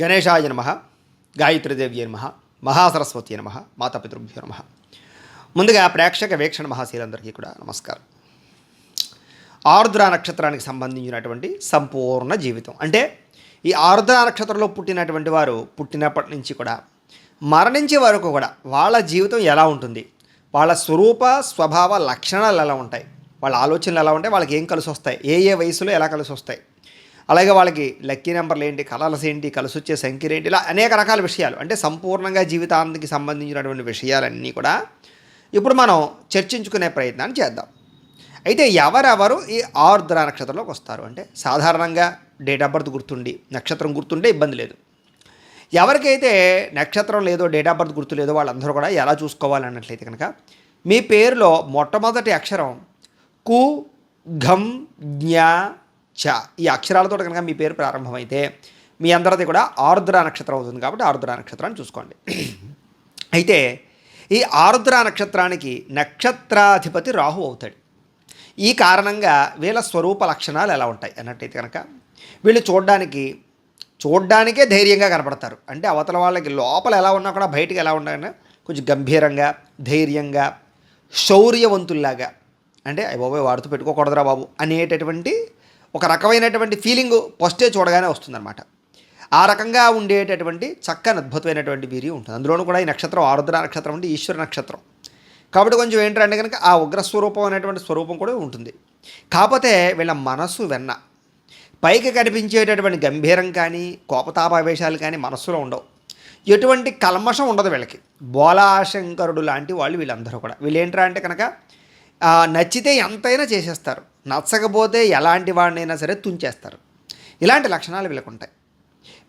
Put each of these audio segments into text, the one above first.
గణేశాయ నమః, గాయత్రీదేవ్యై నమః, మహాసరస్వతి నమః, మాతాపితృభ్యో నమః. ముందుగా ప్రేక్షక వీక్షణ మహాశీలందరికీ కూడా నమస్కారం. ఆరుద్ర నక్షత్రానికి సంబంధించినటువంటి సంపూర్ణ జీవితం అంటే ఈ ఆరుద్ర నక్షత్రంలో పుట్టినటువంటి వారు పుట్టినప్పటి నుంచి కూడా మరణించే వరకు కూడా వాళ్ళ జీవితం ఎలా ఉంటుంది, వాళ్ళ స్వరూప స్వభావ లక్షణాలు ఎలా ఉంటాయి, వాళ్ళ ఆలోచనలు ఎలా ఉంటాయి, వాళ్ళకి ఏం కలిసి వస్తాయి, ఏ వయసులో ఎలా కలిసి వస్తాయి, అలాగే వాళ్ళకి లక్కీ నెంబర్లు ఏంటి, కలర్స్ ఏంటి, కలిసి వచ్చే సంఖ్యలు ఏంటి, ఇలా అనేక రకాల విషయాలు అంటే సంపూర్ణంగా జీవితానికి సంబంధించినటువంటి విషయాలన్నీ కూడా ఇప్పుడు మనం చర్చించుకునే ప్రయత్నాన్ని చేద్దాం. అయితే ఎవరెవరు ఈ ఆరుద్ర నక్షత్రంలోకి వస్తారు అంటే సాధారణంగా డేట్ ఆఫ్ బర్త్ గుర్తుండి నక్షత్రం గుర్తుంటే ఇబ్బంది లేదు. ఎవరికైతే నక్షత్రం లేదో డేట్ ఆఫ్ బర్త్ గుర్తు లేదో వాళ్ళందరూ కూడా ఎలా చూసుకోవాలన్నట్లయితే కనుక మీ పేరులో మొట్టమొదటి అక్షరం కు, ఘం, జ్ఞ, చ ఈ అక్షరాలతో కనుక మీ పేరు ప్రారంభమైతే మీ అందరిది కూడా ఆరుద్ర నక్షత్రం అవుతుంది. కాబట్టి ఆరుద్ర నక్షత్రాన్ని చూసుకోండి. అయితే ఈ ఆరుద్ర నక్షత్రానికి నక్షత్రాధిపతి రాహు అవుతాడు. ఈ కారణంగా వీళ్ళ స్వరూప లక్షణాలు ఎలా ఉంటాయి అన్నట్టయితే కనుక వీళ్ళు చూడ్డానికే ధైర్యంగా కనపడతారు. అంటే అవతల వాళ్ళకి లోపల ఎలా ఉన్నా కూడా బయటికి ఎలా ఉన్నాయన్నా కొంచెం గంభీరంగా, ధైర్యంగా, శౌర్యవంతుల్లాగా, అంటే బాబోయ్ వాడుతూ పెట్టుకోకూడదురా బాబు అనేటటువంటి ఒక రకమైనటువంటి ఫీలింగ్ ఫస్టే చూడగానే వస్తుందన్నమాట. ఆ రకంగా ఉండేటటువంటి చక్కని అద్భుతమైనటువంటి వీర్యం ఉంటుంది. అందులోనూ కూడా ఈ నక్షత్రం ఆరుద్ర నక్షత్రం అంటే ఈశ్వర నక్షత్రం కాబట్టి కొంచెం ఏంటంటే కనుక ఆ ఉగ్రస్వరూపం అనేటువంటి స్వరూపం కూడా ఉంటుంది. కాకపోతే వీళ్ళ మనస్సు వెన్న, పైకి కనిపించేటటువంటి గంభీరం కానీ కోపతాపావేశాలు కానీ మనస్సులో ఉండవు. ఎటువంటి కల్మషం ఉండదు వీళ్ళకి. బోలాశంకరుడు లాంటి వాళ్ళు వీళ్ళందరూ కూడా. వీళ్ళు ఏంట్రా అంటే కనుక నచ్చితే ఎంతైనా చేసేస్తారు, నచ్చకపోతే ఎలాంటి వాడినైనా సరే తుంచేస్తారు. ఇలాంటి లక్షణాలు వీళ్ళకు ఉంటాయి.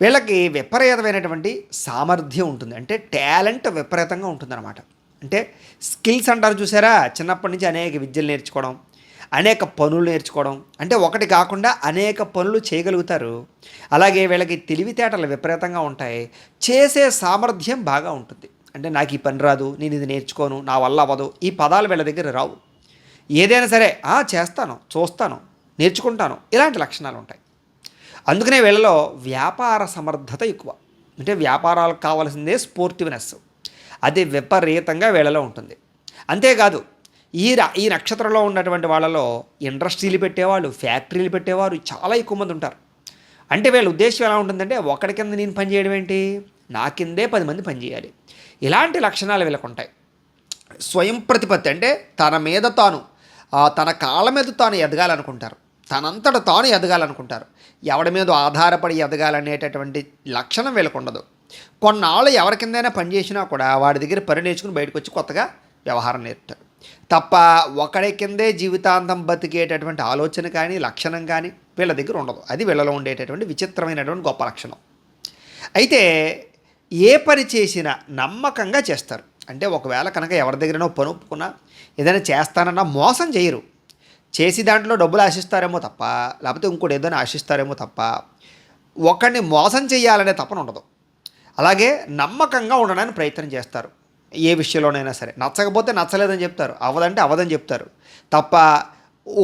వీళ్ళకి విపరీతమైనటువంటి సామర్థ్యం ఉంటుంది. అంటే టాలెంట్ విపరీతంగా ఉంటుందన్నమాట. అంటే స్కిల్స్ అంటారు చూసారా, చిన్నప్పటి నుంచి అనేక విద్యలు నేర్చుకోవడం, అనేక పనులు నేర్చుకోవడం, అంటే ఒకటి కాకుండా అనేక పనులు చేయగలుగుతారు. అలాగే వీళ్ళకి తెలివితేటలు విపరీతంగా ఉంటాయి. చేసే సామర్థ్యం బాగా ఉంటుంది. అంటే నాకు ఈ పని రాదు, నేను ఇది నేర్చుకోను, నా వల్ల అవ్వదు, ఈ పదాలు వీళ్ళ దగ్గర రావు. ఏదైనా సరే చేస్తాను, చూస్తాను, నేర్చుకుంటాను, ఇలాంటి లక్షణాలు ఉంటాయి. అందుకనే వీళ్ళలో వ్యాపార సమర్థత ఎక్కువ. అంటే వ్యాపారాలకు కావాల్సిందే స్పోర్టివ్నెస్, అది విపరీతంగా వీళ్ళలో ఉంటుంది. అంతేకాదు ఈ నక్షత్రంలో ఉన్నటువంటి వాళ్ళలో ఇండస్ట్రీలు పెట్టేవాళ్ళు, ఫ్యాక్టరీలు పెట్టేవారు చాలా ఎక్కువ మంది ఉంటారు. అంటే వీళ్ళ ఉద్దేశం ఎలా ఉంటుందంటే ఒకటి కింద నేను పని చేయడం ఏంటి, నా కిందే 10 మంది పనిచేయాలి. ఇలాంటి లక్షణాలు వీళ్ళకు ఉంటాయి. స్వయం ప్రతిపత్తి అంటే తన మీద తాను, తన కాళ్ళ మీద తాను ఎదగాలనుకుంటారు, తనంతట తాను ఎదగాలనుకుంటారు. ఎవడి మీద ఆధారపడి ఎదగాలనేటటువంటి లక్షణం వీళ్ళకు ఉండదు. కొన్నాళ్ళు ఎవరి కిందైనా పనిచేసినా కూడా వాడి దగ్గర పని నేర్చుకుని బయటకు వచ్చి కొత్తగా వ్యవహారం నేర్పుతారు తప్ప ఒకడి కిందే జీవితాంతం బతికేటటువంటి ఆలోచన కానీ లక్షణం కానీ వీళ్ళ దగ్గర ఉండదు. అది వీళ్ళలో ఉండేటటువంటి విచిత్రమైనటువంటి గొప్ప లక్షణం. అయితే ఏ పని చేసినా నమ్మకంగా చేస్తారు. అంటే ఒకవేళ కనుక ఎవరి దగ్గరనో పని ఒప్పుకున్నా ఏదైనా చేస్తానన్నా మోసం చేయరు. చేసి దాంట్లో డబ్బులు ఆశిస్తారేమో తప్ప, లేకపోతే ఇంకోటి ఏదైనా ఆశిస్తారేమో తప్ప ఒకరిని మోసం చేయాలనే తపన ఉండదు. అలాగే నమ్మకంగా ఉండడానికి ప్రయత్నం చేస్తారు. ఏ విషయంలోనైనా సరే నచ్చకపోతే నచ్చలేదని చెప్తారు, అవ్వదంటే అవ్వదని చెప్తారు తప్ప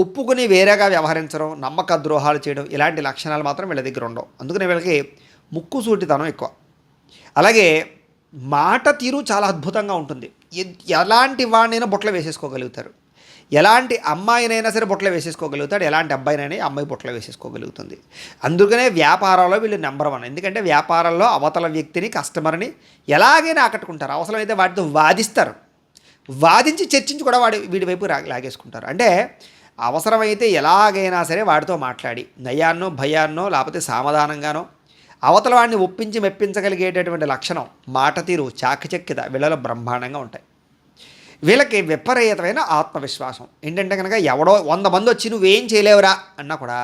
ఒప్పుకుని వేరేగా వ్యవహరించడం, నమ్మక ద్రోహాలు చేయడం ఇలాంటి లక్షణాలు మాత్రం వీళ్ళ దగ్గర ఉండవు. అందుకని వీళ్ళకి ముక్కుసూటితనం ఎక్కువ. అలాగే మాట తీరు చాలా అద్భుతంగా ఉంటుంది. ఎలాంటి వాడినైనా బొట్లో వేసేసుకోగలుగుతారు, ఎలాంటి అమ్మాయినైనా సరే బొట్లో వేసేసుకోగలుగుతాడు, ఎలాంటి అబ్బాయినైనా అమ్మాయి బొట్లో వేసేసుకోగలుగుతుంది. అందుకనే వ్యాపారాల్లో వీళ్ళు నెంబర్ 1. ఎందుకంటే వ్యాపారాల్లో అవతల వ్యక్తిని, కస్టమర్ని ఎలాగైనా ఆకట్టుకుంటారు. అవసరమైతే వాటితో వాదిస్తారు, వాదించి చర్చించి కూడా వీడి వైపు లాగేసుకుంటారు. అంటే అవసరమైతే ఎలాగైనా సరే వాడితో మాట్లాడి నయాన్నో భయాన్నో లేకపోతే సామధానంగానో అవతల వాడిని ఒప్పించి మెప్పించగలిగేటటువంటి లక్షణం, మాట తీరు, చాకచక్యత వీళ్ళలో బ్రహ్మాండంగా ఉంటాయి. వీళ్ళకి విపరీతమైన ఆత్మవిశ్వాసం. ఏంటంటే కనుక ఎవడో 100 మంది వచ్చి నువ్వేం చేయలేవురా అన్నా కూడా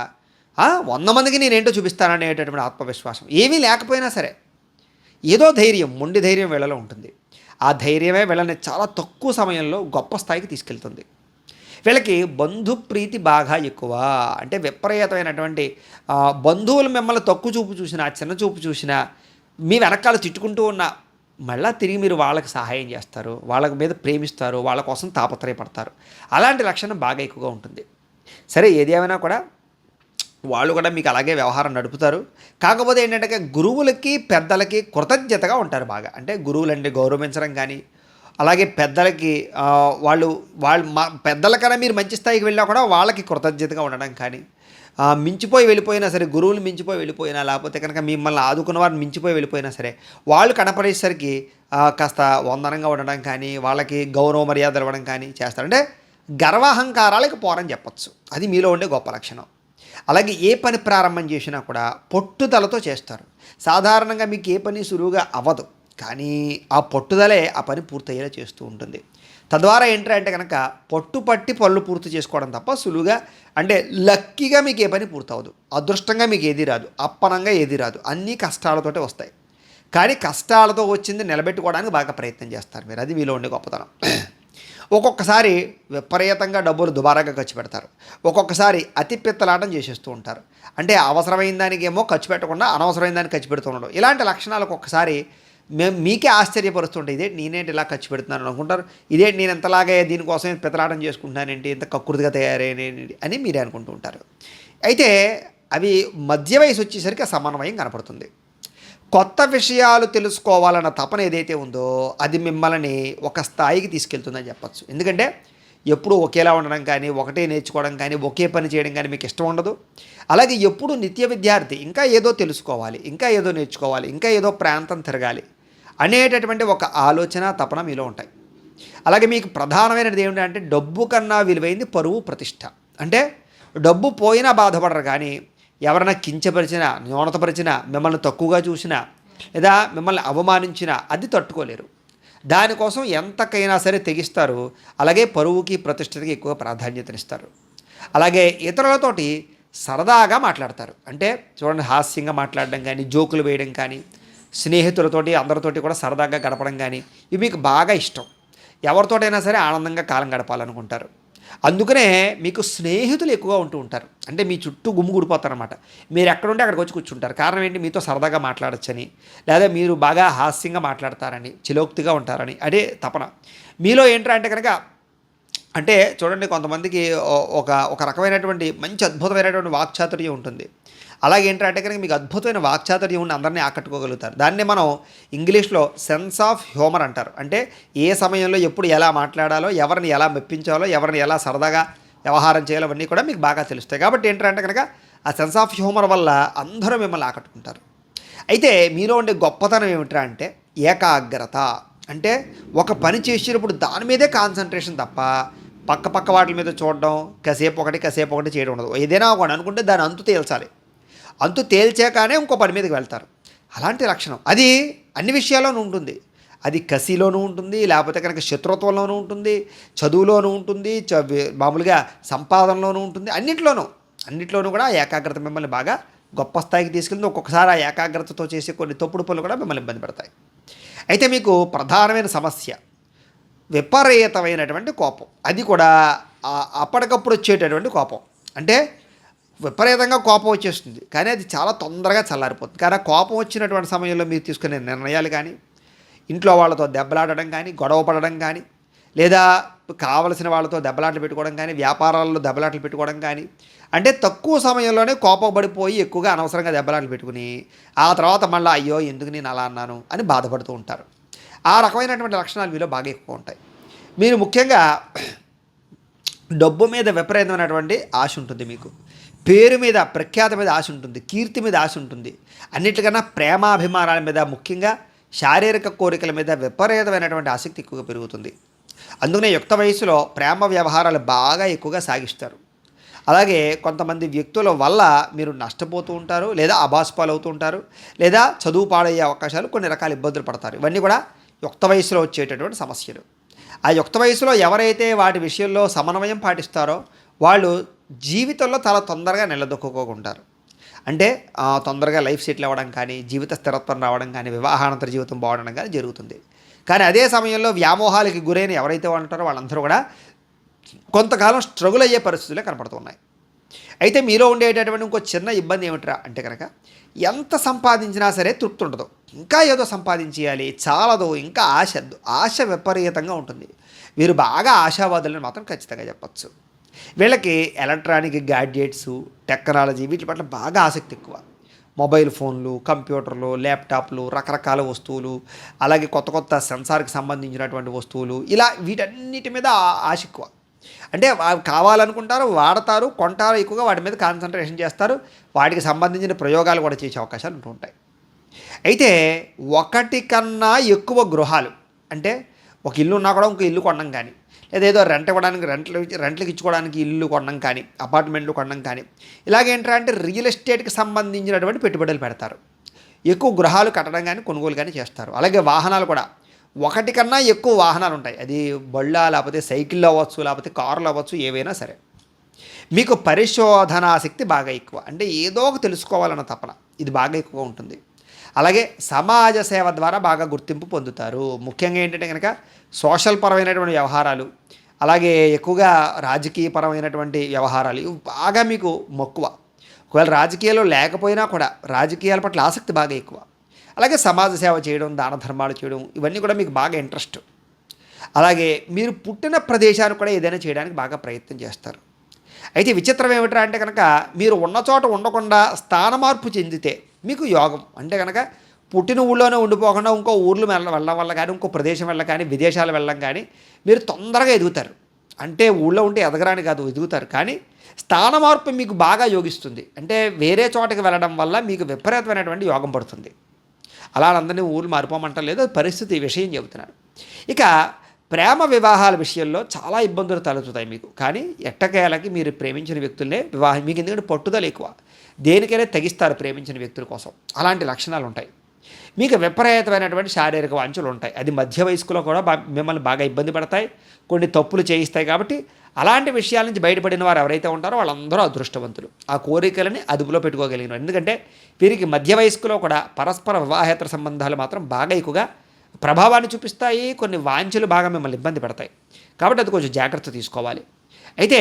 100 మందికి నేనేంటో చూపిస్తాననేటటువంటి ఆత్మవిశ్వాసం. ఏమీ లేకపోయినా సరే ఏదో ధైర్యం, మొండి ధైర్యం వీళ్ళలో ఉంటుంది. ఆ ధైర్యమే వీళ్ళని చాలా తక్కువ సమయంలో గొప్ప స్థాయికి తీసుకెళ్తుంది. వీళ్ళకి బంధుప్రీతి బాగా ఎక్కువ. అంటే విపరీతమైనటువంటి బంధువులు మిమ్మల్ని తక్కువ చూపు చూసినా, చిన్న చూపు చూసినా, మీ వెనకాల తిట్టుకుంటూ ఉన్న మళ్ళీ తిరిగి మీరు వాళ్ళకి సహాయం చేస్తారు, వాళ్ళ మీద ప్రేమిస్తారు, వాళ్ళ కోసం తాపత్రయపడతారు. అలాంటి లక్షణం బాగా ఎక్కువగా ఉంటుంది. సరే ఏది ఏమైనా కూడా వాళ్ళు కూడా మీకు అలాగే వ్యవహారం నడుపుతారు. కాకపోతే ఏంటంటే గురువులకి, పెద్దలకి కృతజ్ఞతగా ఉంటారు బాగా. అంటే గురువులంటే గౌరవించడం కానీ, అలాగే పెద్దలకి వాళ్ళు వాళ్ళు పెద్దలకన్నా మీరు మంచి స్థాయికి వెళ్ళినా కూడా వాళ్ళకి కృతజ్ఞతగా ఉండడం కానీ, మించిపోయి వెళ్ళిపోయినా సరే, గురువులు మించిపోయి వెళ్ళిపోయినా, లేకపోతే కనుక మిమ్మల్ని ఆదుకున్న వారిని మించిపోయి వెళ్ళిపోయినా సరే, వాళ్ళు కనపడేసరికి కాస్త వందనంగా ఉండడం కానీ, వాళ్ళకి గౌరవ మర్యాదలు ఇవ్వడం కానీ చేస్తారు. అంటే గర్వాహంకారాలకు పోరని చెప్పచ్చు. అది మీలో ఉండే గొప్ప లక్షణం. అలాగే ఏ పని ప్రారంభం చేసినా కూడా పట్టుదలతో చేస్తారు. సాధారణంగా మీకు ఏ పని సులువుగా అవ్వదు, కానీ ఆ పట్టుదలే ఆ పని పూర్తయ్యేలా చేస్తూ ఉంటుంది. తద్వారా ఏంటంటే కనుక పట్టుపట్టి పనులు పూర్తి చేసుకోవడం తప్ప సులువుగా, అంటే లక్కీగా మీకు ఏ పని పూర్తవదు. అదృష్టంగా మీకు ఏది రాదు, అప్పనంగా ఏది రాదు, అన్నీ కష్టాలతోటే వస్తాయి. కానీ కష్టాలతో వచ్చింది నిలబెట్టుకోవడానికి బాగా ప్రయత్నం చేస్తారు మీరు. అది మీలో ఉండే గొప్పతనం. ఒక్కొక్కసారి విపరీతంగా డబ్బులు దుబారాగా ఖర్చు పెడతారు. ఒక్కొక్కసారి అతి పిత్తలాటం చేసేస్తూ ఉంటారు. అంటే అవసరమైన దానికి ఏమో ఖర్చు పెట్టకుండా అనవసరమైన దానికి ఖర్చు పెడుతూ ఉండడం. ఇలాంటి లక్షణాలు ఒక్కొక్కసారి మీకే ఆశ్చర్యపరుస్తుంటాయి. ఇదేంటి నేనేంటి ఇలా ఖర్చు పెడుతున్నాను అనుకుంటారు. ఇదేంటి నేను ఎంతలాగే దీనికోసం పిత్తలాటం చేసుకుంటానేంటి, ఇంత కక్కుర్తిగా తయారైనేంటి అని మీరే అనుకుంటూ ఉంటారు. అయితే అవి మధ్య వయసు వచ్చేసరికి సమన్వయం కనపడుతుంది. కొత్త విషయాలు తెలుసుకోవాలన్న తపన ఏదైతే ఉందో అది మిమ్మల్ని ఒక స్థాయికి తీసుకెళ్తుందని చెప్పచ్చు. ఎందుకంటే ఎప్పుడు ఒకేలా ఉండడం కానీ, ఒకటే నేర్చుకోవడం కానీ, ఒకే పని చేయడం కానీ మీకు ఇష్టం ఉండదు. అలాగే ఎప్పుడు నిత్య విద్యార్థి, ఇంకా ఏదో తెలుసుకోవాలి, ఇంకా ఏదో నేర్చుకోవాలి, ఇంకా ఏదో ప్రాంతం తిరగాలి అనేటటువంటి ఒక ఆలోచన, తపన మీలో ఉంటాయి. అలాగే మీకు ప్రధానమైనది ఏమిటంటే డబ్బు కన్నా విలువైంది పరువు, ప్రతిష్ట. అంటే డబ్బు పోయినా బాధపడరు, కానీ ఎవరైనా కించపరిచినా, న్యూనతపరిచినా, మిమ్మల్ని తక్కువగా చూసినా, లేదా మిమ్మల్ని అవమానించినా అది తట్టుకోలేరు. దానికోసం ఎంతకైనా సరే తెగిస్తారు. అలాగే పరువుకి, ప్రతిష్టకి ఎక్కువ ప్రాధాన్యతనిస్తారు. అలాగే ఇతరులతోటి సరదాగా మాట్లాడతారు. అంటే చూడండి, హాస్యంగా మాట్లాడడం కానీ, జోకులు వేయడం కానీ, స్నేహితులతోటి అందరితోటి కూడా సరదాగా గడపడం కానీ ఇవి మీకు బాగా ఇష్టం. ఎవరితోటైనా సరే ఆనందంగా కాలం గడపాలనుకుంటారు. అందుకనే మీకు స్నేహితులు ఎక్కువగా ఉంటూ ఉంటారు. అంటే మీ చుట్టూ గుమిగూడిపోతారనమాట. మీరు ఎక్కడుంటే అక్కడికి వచ్చి కూర్చుంటారు. కారణం ఏంటి, మీతో సరదాగా మాట్లాడచ్చని, లేదా మీరు బాగా హాస్యంగా మాట్లాడతారని, చిలోక్తిగా ఉంటారని అదే తపన మీలో. ఏంటంటే కనుక అంటే చూడండి, కొంతమందికి ఒక ఒక రకమైనటువంటి మంచి అద్భుతమైనటువంటి వాక్చాతుర్యం ఉంటుంది. అలాగే ఏంటంటే కనుక మీకు అద్భుతమైన వాక్చాతుర్యం ఉండి అందరినీ ఆకట్టుకోగలుగుతారు. దాన్నే మనం ఇంగ్లీష్లో సెన్స్ ఆఫ్ హ్యూమర్ అంటారు. అంటే ఏ సమయంలో ఎప్పుడు ఎలా మాట్లాడాలో, ఎవరిని ఎలా మెప్పించాలో, ఎవరిని ఎలా సరదాగా వ్యవహారం చేయాలో అవన్నీ కూడా మీకు బాగా తెలుస్తాయి. కాబట్టి ఏంటంటే కనుక ఆ సెన్స్ ఆఫ్ హ్యూమర్ వల్ల అందరూ మిమ్మల్ని ఆకట్టుకుంటారు. అయితే మీలో ఉండే గొప్పతనం ఏమిట్రా అంటే ఏకాగ్రత. అంటే ఒక పని చేసేటప్పుడు దాని మీదే కాన్సన్ట్రేషన్ తప్ప పక్క వాటి మీద చూడడం, కాసేపు ఒకటి చేయడం ఉండదు. ఏదైనా ఒకటి అనుకుంటే దాని అంతు తేల్చాలి. అంతు తేల్చాకనే ఇంకో పని మీదకి వెళ్తారు. అలాంటి లక్షణం అది అన్ని విషయాల్లోనూ ఉంటుంది. అది కసిలోనూ ఉంటుంది, లేకపోతే కనుక శత్రుత్వంలోనూ ఉంటుంది, చదువులోనూ ఉంటుంది, మామూలుగా సంపాదనలోనూ ఉంటుంది, అన్నింటిలోనూ కూడా ఏకాగ్రత మిమ్మల్ని బాగా గొప్ప స్థాయికి తీసుకెళ్తుంది. ఒక్కొక్కసారి ఆ ఏకాగ్రతతో చేసే కొన్ని తప్పుడు పనులు కూడా మిమ్మల్ని ఇబ్బంది పెడతాయి. అయితే మీకు ప్రధానమైన సమస్య విపరీతమైనటువంటి కోపం. అది కూడా అప్పటికప్పుడు వచ్చేటటువంటి కోపం. అంటే విపరీతంగా కోపం వచ్చేస్తుంది, కానీ అది చాలా తొందరగా చల్లారిపోతుంది. కానీ ఆ కోపం వచ్చినటువంటి సమయంలో మీరు తీసుకునే నిర్ణయాలు కానీ, ఇంట్లో వాళ్ళతో దెబ్బలాడడం కానీ, గొడవ పడడం కానీ, లేదా కావలసిన వాళ్ళతో దెబ్బలాటలు పెట్టుకోవడం కానీ, వ్యాపారాల్లో దెబ్బలాటలు పెట్టుకోవడం కానీ, అంటే తక్కువ సమయంలోనే కోపపడిపోయి ఎక్కువగా అనవసరంగా దెబ్బలాటలు పెట్టుకుని ఆ తర్వాత మళ్ళీ అయ్యో ఎందుకు నేను అలా అన్నాను అని బాధపడుతూ ఉంటారు. ఆ రకమైనటువంటి లక్షణాలు మీలో బాగా ఎక్కువ ఉంటాయి. మీరు ముఖ్యంగా డబ్బు మీద విపరీతమైనటువంటి ఆశ ఉంటుంది. మీకు పేరు మీద, ప్రఖ్యాత మీద ఆశ ఉంటుంది, కీర్తి మీద ఆశ ఉంటుంది. అన్నిటికన్నా ప్రేమాభిమానాల మీద, ముఖ్యంగా శారీరక కోరికల మీద విపరీతమైనటువంటి ఆసక్తి ఎక్కువగా పెరుగుతుంది. అందుకనే యుక్త వయసులో ప్రేమ వ్యవహారాలు బాగా ఎక్కువగా సాగిస్తారు. అలాగే కొంతమంది వ్యక్తుల వల్ల మీరు నష్టపోతూ ఉంటారు, లేదా అబాస్పాలు అవుతూ ఉంటారు, లేదా చదువు పాడయ్యే అవకాశాలు, కొన్ని రకాల ఇబ్బందులు పడతారు. ఇవన్నీ కూడా యుక్త వయసులో వచ్చేటటువంటి సమస్యలు. ఆ యుక్త వయసులో ఎవరైతే వాటి విషయంలో సమన్వయం పాటిస్తారో వాళ్ళు జీవితంలో చాలా తొందరగా నిలదొక్కుకోకుంటారు. అంటే తొందరగా లైఫ్ సెటిల్ అవ్వడం కానీ, జీవిత స్థిరత్వం రావడం కానీ, వివాహానంతర జీవితం బాగుండడం కానీ జరుగుతుంది. కానీ అదే సమయంలో వ్యామోహాలకి గురైన ఎవరైతే ఉంటారో వాళ్ళందరూ కూడా కొంతకాలం స్ట్రగుల్ అయ్యే పరిస్థితులే కనపడుతున్నాయి. అయితే మీలో ఉండేటటువంటి ఇంకో చిన్న ఇబ్బంది ఏమిట్రా అంటే కనుక ఎంత సంపాదించినా సరే తృప్తి ఉండదు. ఇంకా ఏదో సంపాదించేయాలి, చాలదు, ఇంకా ఆశ విపరీతంగా ఉంటుంది. వీరు బాగా ఆశావాదులని మాత్రం ఖచ్చితంగా చెప్పచ్చు. వీళ్ళకి ఎలక్ట్రానిక్ గ్యాడ్జెట్స్, టెక్నాలజీ వీటి పట్ల బాగా ఆసక్తి ఎక్కువ. మొబైల్ ఫోన్లు, కంప్యూటర్లు, ల్యాప్టాప్లు, రకరకాల వస్తువులు, అలాగే కొత్త కొత్త సెన్సార్కి సంబంధించినటువంటి వస్తువులు, ఇలా వీటన్నిటి మీద ఆశ ఎక్కువ. అంటే కావాలనుకుంటారు, వాడతారు, కొంటారు, ఎక్కువగా వాటి మీద కాన్సన్ట్రేషన్ చేస్తారు. వాటికి సంబంధించిన ప్రయోగాలు కూడా చేసే అవకాశాలు ఉంటూ ఉంటాయి. అయితే ఒకటి కన్నా ఎక్కువ గృహాలు, అంటే ఒక ఇల్లు ఉన్నా కూడా ఇంకో ఇల్లు కొనడం కానీ, లేదా ఏదో రెంట్ ఇవ్వడానికి రెంట్లకు ఇచ్చుకోవడానికి ఇల్లు కొనడం కానీ, అపార్ట్మెంట్లు కొనడం కానీ, ఇలాగేంటంటే రియల్ ఎస్టేట్కి సంబంధించినటువంటి పెట్టుబడులు పెడతారు. ఎక్కువ గృహాలు కట్టడం కానీ, కొనుగోలు కానీ చేస్తారు. అలాగే వాహనాలు కూడా ఒకటి కన్నా ఎక్కువ వాహనాలు ఉంటాయి. అది బళ్ళ, లేకపోతే సైకిళ్ళు అవ్వచ్చు, లేకపోతే కార్లు అవ్వచ్చు, ఏవైనా సరే. మీకు పరిశోధనాశక్తి బాగా ఎక్కువ, అంటే ఏదో ఒక తెలుసుకోవాలన్న తపన ఇది బాగా ఎక్కువ ఉంటుంది. అలాగే సమాజ సేవ ద్వారా బాగా గుర్తింపు పొందుతారు. ముఖ్యంగా ఏంటంటే కనుక సోషల్ పరమైనటువంటి వ్యవహారాలు, అలాగే ఎక్కువగా రాజకీయపరమైనటువంటి వ్యవహారాలు ఇవి బాగా మీకు మక్కువ. ఒకవేళ రాజకీయాలు లేకపోయినా కూడా రాజకీయాల పట్ల ఆసక్తి బాగా ఎక్కువ. అలాగే సమాజ సేవ చేయడం, దాన ధర్మాలు చేయడం, ఇవన్నీ కూడా మీకు బాగా ఇంట్రెస్ట్. అలాగే మీరు పుట్టిన ప్రదేశాన్ని కూడా ఏదైనా చేయడానికి బాగా ప్రయత్నం చేస్తారు. అయితే విచిత్రం ఏమిట్రా అంటే కనుక మీరు ఉన్న చోట ఉండకుండా స్థాన మార్పు చెందితే మీకు యోగం. అంటే కనుక పుట్టిన ఊళ్ళోనే ఉండిపోకుండా ఇంకో ఊర్లు వెళ్ళడం వల్ల కానీ, ఇంకో ప్రదేశం వెళ్ళడం కానీ, విదేశాలు వెళ్ళడం కానీ మీరు తొందరగా ఎదుగుతారు. అంటే ఊళ్ళో ఉంటే ఎదగరాని కాదు, ఎదుగుతారు. కానీ స్థాన మార్పు మీకు బాగా యోగిస్తుంది. అంటే వేరే చోటకి వెళ్ళడం వల్ల మీకు విపరీతమైనటువంటి యోగం పడుతుంది. అలా అందరినీ ఊళ్ళు మారిపోమంటలేదు, పరిస్థితి విషయం చెబుతున్నారు. ఇక ప్రేమ వివాహాల విషయంలో చాలా ఇబ్బందులు తలెత్తుతాయి మీకు. కానీ ఎట్టకేలకి మీరు ప్రేమించిన వ్యక్తులనే వివాహం, మీకు ఎందుకంటే పట్టుదల ఎక్కువ, దేనికైనా తెగిస్తారు ప్రేమించిన వ్యక్తుల కోసం. అలాంటి లక్షణాలు ఉంటాయి. మీకు విపరీతమైనటువంటి శారీరక వాంఛలు ఉంటాయి. అది మధ్య వయస్కులో కూడా మిమ్మల్ని బాగా ఇబ్బంది పడతాయి, కొన్ని తప్పులు చేయిస్తాయి. కాబట్టి అలాంటి విషయాల నుంచి బయటపడిన వారు ఎవరైతే ఉంటారో వాళ్ళందరూ అదృష్టవంతులు, ఆ కోరికలని అదుపులో పెట్టుకోగలిగిన. ఎందుకంటే వీరికి మధ్య వయస్కులో కూడా పరస్పర వివాహేతర సంబంధాలు మాత్రం బాగా ఎక్కువగా ప్రభావాన్ని చూపిస్తాయి. కొన్ని వాంఛలు బాగా మిమ్మల్ని ఇబ్బంది పెడతాయి. కాబట్టి అది కొంచెం జాగ్రత్త తీసుకోవాలి. అయితే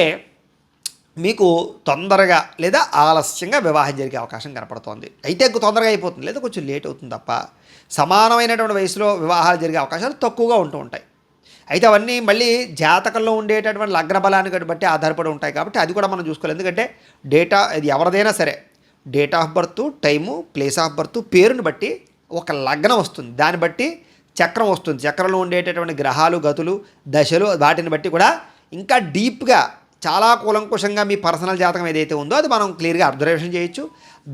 మీకు తొందరగా లేదా ఆలస్యంగా వివాహం జరిగే అవకాశం కనపడుతోంది. అయితే తొందరగా అయిపోతుంది, లేదా కొంచెం లేట్ అవుతుంది తప్ప సమానమైనటువంటి వయసులో వివాహాలు జరిగే అవకాశాలు తక్కువగా ఉంటూ ఉంటాయి. అయితే అవన్నీ మళ్ళీ జాతకంలో ఉండేటటువంటి లగ్న బలాన్ని బట్టి ఆధారపడి ఉంటాయి. కాబట్టి అది కూడా మనం చూసుకోవాలి. ఎందుకంటే డేటా ఇది ఎవరిదైనా సరే date of birth, time, place of birth, పేరుని బట్టి ఒక లగ్నం వస్తుంది. దాన్ని బట్టి చక్రం వస్తుంది. చక్రంలో ఉండేటటువంటి గ్రహాలు, గతులు, దశలు, వాటిని బట్టి కూడా ఇంకా డీప్గా చాలా కూలంకుషంగా మీ పర్సనల్ జాతకం ఏదైతే ఉందో అది మనం క్లియర్గా అబ్జర్వేషన్ చేయొచ్చు.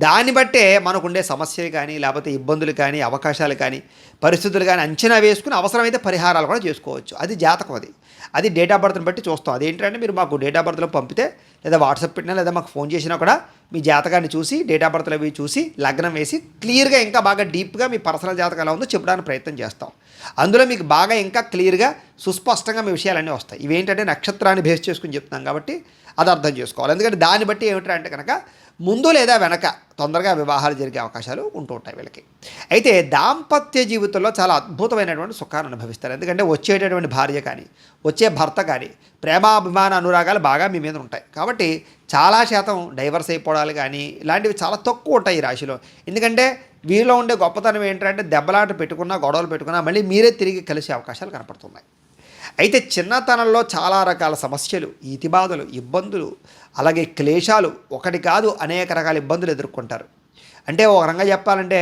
దాన్ని బట్టే మనకుండే సమస్యలు కానీ, లేకపోతే ఇబ్బందులు కానీ, అవకాశాలు కానీ, పరిస్థితులు కానీ అంచనా వేసుకుని అవసరమైతే పరిహారాలు కూడా చేసుకోవచ్చు. అది జాతకం. అది డేట్ ఆఫ్ బర్త్ని బట్టి చూస్తాం. అదేంటంటే మీరు మాకు డేట్ ఆఫ్ బర్త్లో పంపితే, లేదా వాట్సాప్ పెట్టినా, లేదా మాకు ఫోన్ చేసినా కూడా మీ జాతకాన్ని చూసి, డేట్ ఆఫ్ బర్త్లో అవి చూసి, లగ్నం వేసి క్లియర్గా ఇంకా బాగా డీప్గా మీ పర్సనల్ జాతకం ఎలా ఉందో చెప్పడానికి ప్రయత్నం చేస్తాం. అందులో మీకు బాగా ఇంకా క్లియర్గా సుస్పష్టంగా మీ విషయాలన్నీ వస్తాయి. ఇవేంటంటే నక్షత్రాన్ని బేస్ చేసుకుని చెప్తున్నాం కాబట్టి అది అర్థం చేసుకోవాలి. ఎందుకంటే దాన్ని బట్టి ఏమిటంటే కనుక ముందు లేదా వెనక తొందరగా వివాహాలు జరిగే అవకాశాలు ఉంటూ ఉంటాయి వీళ్ళకి. అయితే దాంపత్య జీవితంలో చాలా అద్భుతమైనటువంటి సుఖాన్ని అనుభవిస్తారు. ఎందుకంటే వచ్చేటటువంటి భార్య కానీ, వచ్చే భర్త కానీ ప్రేమాభిమాన అనురాగాలు బాగా మీ మీద ఉంటాయి. కాబట్టి చాలా శాతం డైవర్స్ అయిపోవడాలు కానీ ఇలాంటివి చాలా తక్కువ ఉంటాయి ఈ రాశిలో. ఎందుకంటే వీరిలో ఉండే గొప్పతనం ఏంటంటే దెబ్బలాట పెట్టుకున్నా, గొడవలు పెట్టుకున్నా మళ్ళీ మీరే తిరిగి కలిసే అవకాశాలు కనపడుతున్నాయి. అయితే చిన్నతనంలో చాలా రకాల సమస్యలు, ఈతిబాధలు, ఇబ్బందులు, అలాగే క్లేశాలు, ఒకటి కాదు అనేక రకాల ఇబ్బందులు ఎదుర్కొంటారు. అంటే ఒక రకంగా చెప్పాలంటే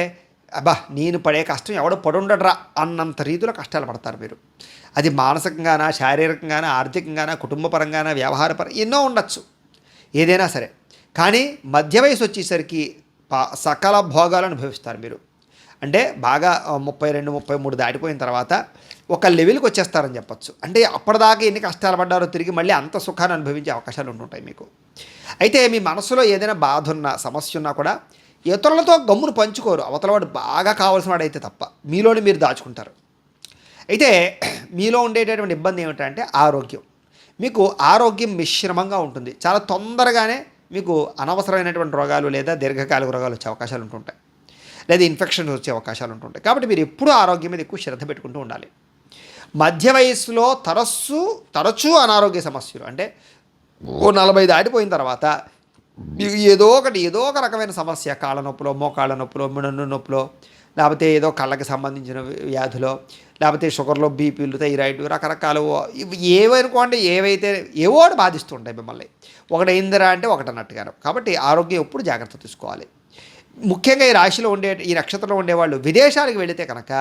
అబ్బా నేను పడే కష్టం ఎవడో పడుండడ్రా అన్నంత రీతిలో కష్టాలు పడతారు మీరు. అది మానసికంగానా, శారీరకంగానా, ఆర్థికంగానా, కుటుంబపరంగానా, వ్యవహారపరంగా ఎన్నో ఉండొచ్చు, ఏదైనా సరే. కానీ మధ్య వయసు వచ్చేసరికి సకల భోగాలు అనుభవిస్తారు మీరు. అంటే బాగా 32, 33 దాటిపోయిన తర్వాత ఒక లెవెల్కి వచ్చేస్తారని చెప్పొచ్చు. అంటే అప్పటిదాకా ఎన్ని కష్టాలు పడ్డారో తిరిగి మళ్ళీ అంత సుఖాన్ని అనుభవించే అవకాశాలు ఉంటుంటాయి మీకు. అయితే మీ మనసులో ఏదైనా బాధ ఉన్నా, సమస్య ఉన్నా కూడా ఇతరులతో గమ్మును పంచుకోరు. అవతలవాడు బాగా కావాల్సిన వాడైతే తప్ప మీలోని మీరు దాచుకుంటారు. అయితే మీలో ఉండేటటువంటి ఇబ్బంది ఏమిటంటే ఆరోగ్యం. మీకు ఆరోగ్యం మిశ్రమంగా ఉంటుంది. చాలా తొందరగానే మీకు అనవసరమైనటువంటి రోగాలు లేదా దీర్ఘకాలిక రోగాలు వచ్చే అవకాశాలు ఉంటుంటాయి, లేదా ఇన్ఫెక్షన్స్ వచ్చే అవకాశాలు ఉంటుంటాయి. కాబట్టి మీరు ఎప్పుడూ ఆరోగ్యం మీద ఎక్కువ శ్రద్ధ పెట్టుకుంటూ ఉండాలి. మధ్య వయస్సులో తరచూ అనారోగ్య సమస్యలు, అంటే 40 దాటిపోయిన తర్వాత మీకు ఏదో ఒక రకమైన సమస్య, కాళ్ళ నొప్పులో, మోకాళ్ళ నొప్పులో, మెడ నొప్పులో, లేకపోతే ఏదో కళ్ళకి సంబంధించిన వ్యాధులో, లేకపోతే షుగర్లో, బీపీలు, థైరాయిడ్ రకరకాలు ఇవి ఏవనుకోండి, ఏవైతే ఏవో ఒకటి బాధిస్తూ ఉంటాయి మిమ్మల్ని. ఒకటైందిరా అంటే ఒకటన్నట్టుగాను. కాబట్టి ఆరోగ్యం ఎప్పుడు జాగ్రత్త తీసుకోవాలి. ముఖ్యంగా ఈ రాశిలో ఈ నక్షత్రంలో ఉండేవాళ్ళు విదేశాలకు వెళితే కనుక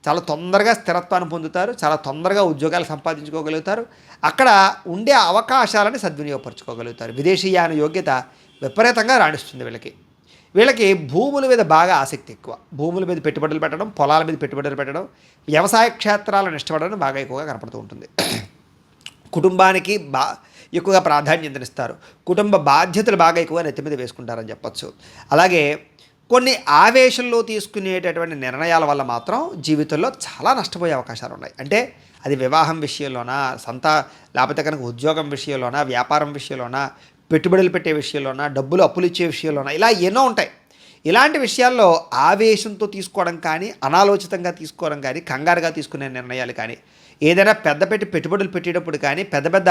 చాలా తొందరగా స్థిరత్వాన్ని పొందుతారు, చాలా తొందరగా ఉద్యోగాలు సంపాదించుకోగలుగుతారు, అక్కడ ఉండే అవకాశాలని సద్వినియోగపరచుకోగలుగుతారు. విదేశీయాన యోగ్యత విపరీతంగా రాణిస్తుంది వీళ్ళకి భూముల మీద బాగా ఆసక్తి ఎక్కువ. భూముల మీద పెట్టుబడులు పెట్టడం, పొలాల మీద పెట్టుబడులు పెట్టడం, వ్యవసాయ క్షేత్రాలను ఇష్టపడడం బాగా ఎక్కువగా కనపడుతూ ఉంటుంది. కుటుంబానికి ఎక్కువగా ప్రాధాన్యతనిస్తారు. కుటుంబ బాధ్యతలు బాగా ఎక్కువ నెత్తి మీద వేసుకుంటారని చెప్పచ్చు. అలాగే కొన్ని ఆవేశంలో తీసుకునేటటువంటి నిర్ణయాల వల్ల మాత్రం జీవితంలో చాలా నష్టపోయే అవకాశాలు ఉన్నాయి. అంటే అది వివాహం విషయంలోనా, లేకపోతే కనుక ఉద్యోగం విషయంలోనా, వ్యాపారం విషయంలోనా, పెట్టుబడులు పెట్టే విషయంలోనా, డబ్బులు అప్పులు ఇచ్చే విషయంలోనా, ఇలా ఎన్నో ఉంటాయి. ఇలాంటి విషయాల్లో ఆవేశంతో తీసుకోవడం కానీ, అనాలోచితంగా తీసుకోవడం కానీ, కంగారుగా తీసుకునే నిర్ణయాలు కానీ, ఏదైనా పెట్టుబడులు పెట్టేటప్పుడు కానీ, పెద్ద